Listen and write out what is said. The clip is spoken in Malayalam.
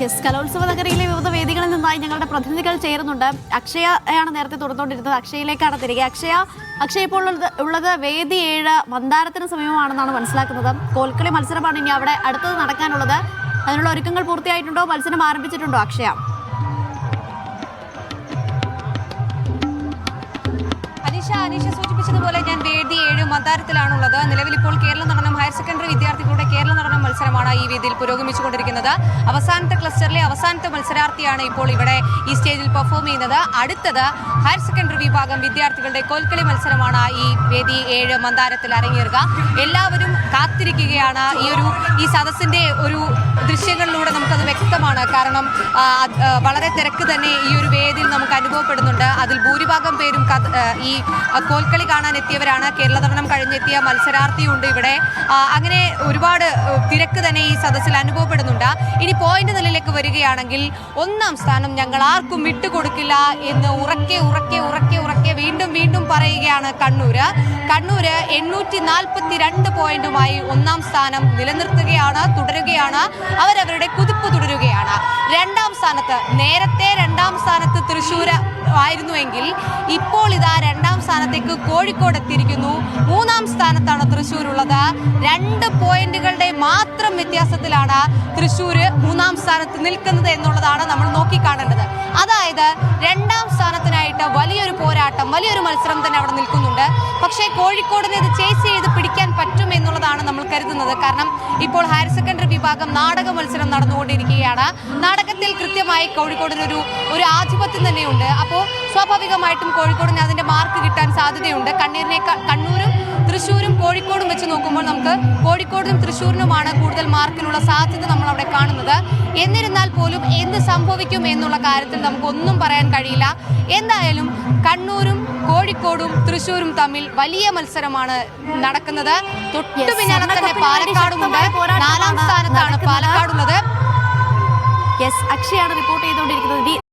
യെസ്, കലോത്സവ നഗരിയിലെ വിവിധ വേദികളിൽ നിന്നായി ഞങ്ങളുടെ പ്രതിനിധികൾ ചേരുന്നുണ്ട്. അക്ഷയയാണ് നേരത്തെ തുറന്നുകൊണ്ടിരുന്നത്. അക്ഷയയിലേക്കാണ് തിരികെ. അക്ഷയ ഇപ്പോൾ ഉള്ളത് വേദി 7 മന്ദാരത്തിന് സമീപമാണെന്നാണ് മനസ്സിലാക്കുന്നത്. കോൽക്കളി മത്സരമാണ് ഇനി അവിടെ അടുത്തത് നടക്കാനുള്ളത്. അതിനുള്ള ഒരുക്കങ്ങൾ പൂർത്തിയായിട്ടുണ്ടോ? മത്സരം ആരംഭിച്ചിട്ടുണ്ടോ അക്ഷയ? അനീഷ സൂചിപ്പിച്ചതുപോലെ ഞാൻ വേദി 7 മന്ദാരത്തിലാണുള്ളത്. നിലവിൽ ഇപ്പോൾ കേരള നടനം ഹയർ സെക്കൻഡറി വിദ്യാർത്ഥികളുടെ കേരള നടനം മത്സരമാണ് ഈ വേദിയിൽ പുരോഗമിച്ചുകൊണ്ടിരിക്കുന്നത്. അവസാനത്തെ ക്ലസ്റ്ററിലെ അവസാനത്തെ മത്സരാർത്ഥിയാണ് ഇപ്പോൾ ഇവിടെ ഈ സ്റ്റേജിൽ പെർഫോം ചെയ്യുന്നത്. അടുത്തത് ഹയർ സെക്കൻഡറി വിഭാഗം വിദ്യാർത്ഥികളുടെ കോൽക്കളി മത്സരമാണ് ഈ വേദി 7 മന്ദാരത്തിൽ അരങ്ങേറുക. എല്ലാവരും കാത്തിരിക്കുകയാണ്. ഈ സദസ്സിന്റെ ഒരു ദൃശ്യങ്ങളിലൂടെ നമുക്കത് വ്യക്തമാണ്. കാരണം വളരെ തിരക്ക് തന്നെ ഈ ഒരു വേദിയിൽ നമുക്ക് അനുഭവപ്പെടുന്നുണ്ട്. അതിൽ ഭൂരിഭാഗം പേരും ഈ കോൽക്കളി കാണാൻ എത്തിയവരാണ്. കേരള നടനം കഴിഞ്ഞെത്തിയ മത്സരാർത്ഥിയുണ്ട് ഇവിടെ. അങ്ങനെ ഒരുപാട് തിരക്ക് തന്നെ ഈ സദസ്സിൽ അനുഭവപ്പെടുന്നുണ്ട്. ഇനി പോയിന്റ് നിലയിലേക്ക് വരികയാണെങ്കിൽ 1ാം സ്ഥാനം ഞങ്ങൾ ആർക്കും വിട്ടുകൊടുക്കില്ല എന്ന് ഉറക്കെ വീണ്ടും പറയുകയാണ് കണ്ണൂര് 842 പോയിന്റുമായി 1ാം സ്ഥാനം നിലനിർത്തുകയാണ്, തുടരുകയാണ്. അവരവരുടെ കുതിപ്പ് തുടരുകയാണ്. 2ാം സ്ഥാനത്ത് നേരത്തെ 2ാം സ്ഥാനത്ത് തൃശ്ശൂർ ആയിരുന്നുവെങ്കിൽ ഇപ്പോൾ ഇതാ 2ാം സ്ഥാനത്തേക്ക് കോഴിക്കോട് എത്തിയിരിക്കുന്നു. 3ാം സ്ഥാനത്താണ് തൃശ്ശൂർ ഉള്ളത്. 2 പോയിന്റുകളുടെ മാത്രം വ്യത്യാസത്തിലാണ് തൃശ്ശൂർ 3ാം സ്ഥാനത്ത് നിൽക്കുന്നത് എന്നുള്ളതാണ് നമ്മൾ നോക്കിക്കാണേണ്ടത്. അതായത് 2ാം സ്ഥാനത്തിനായിട്ട് വലിയൊരു പോരാട്ടം, വലിയൊരു മത്സരം തന്നെ അവിടെ നിൽക്കുന്നുണ്ട്. പക്ഷേ കോഴിക്കോടിനെ ഇത് ചേസ് ചെയ്ത് പിടിക്കാൻ പറ്റും എന്നുള്ളതാണ് നമ്മൾ കരുതുന്നത്. കാരണം ഇപ്പോൾ ഹയർ സെക്കൻഡറി വിഭാഗം നാടക മത്സരം നടന്നുകൊണ്ടിരിക്കുകയാണ്. നാടകത്തിൽ കൃത്യമായി കോഴിക്കോടിനൊരു ആധിപത്യം തന്നെയുണ്ട്. അപ്പോൾ സ്വാഭാവികമായിട്ടും കോഴിക്കോടിന് അതിന്റെ മാർക്ക് കിട്ടാൻ സാധ്യതയുണ്ട്. കണ്ണൂരും തൃശ്ശൂരും കോഴിക്കോടും വെച്ച് നോക്കുമ്പോൾ നമുക്ക് കോഴിക്കോടിനും തൃശ്ശൂരിനുമാണ് കൂടുതൽ മാർക്കിനുള്ള സാധ്യത നമ്മൾ അവിടെ കാണുന്നത്. എന്നിരുന്നാൽ പോലും എന്ത് സംഭവിക്കും എന്നുള്ള കാര്യത്തിൽ നമുക്കൊന്നും പറയാൻ കഴിയില്ല. എന്തായാലും കണ്ണൂരും കോഴിക്കോടും തൃശ്ശൂരും തമ്മിൽ വലിയ മത്സരമാണ് നടക്കുന്നത്. തൊട്ടു പിന്നാലെ തന്നെ പാലക്കാടുമുണ്ട്. 4ാം സ്ഥാനത്താണ് പാലക്കാടുള്ളത്. യെസ്, അക്ഷയാണ് റിപ്പോർട്ട് ചെയ്തുകൊണ്ടിരിക്കുന്നത്.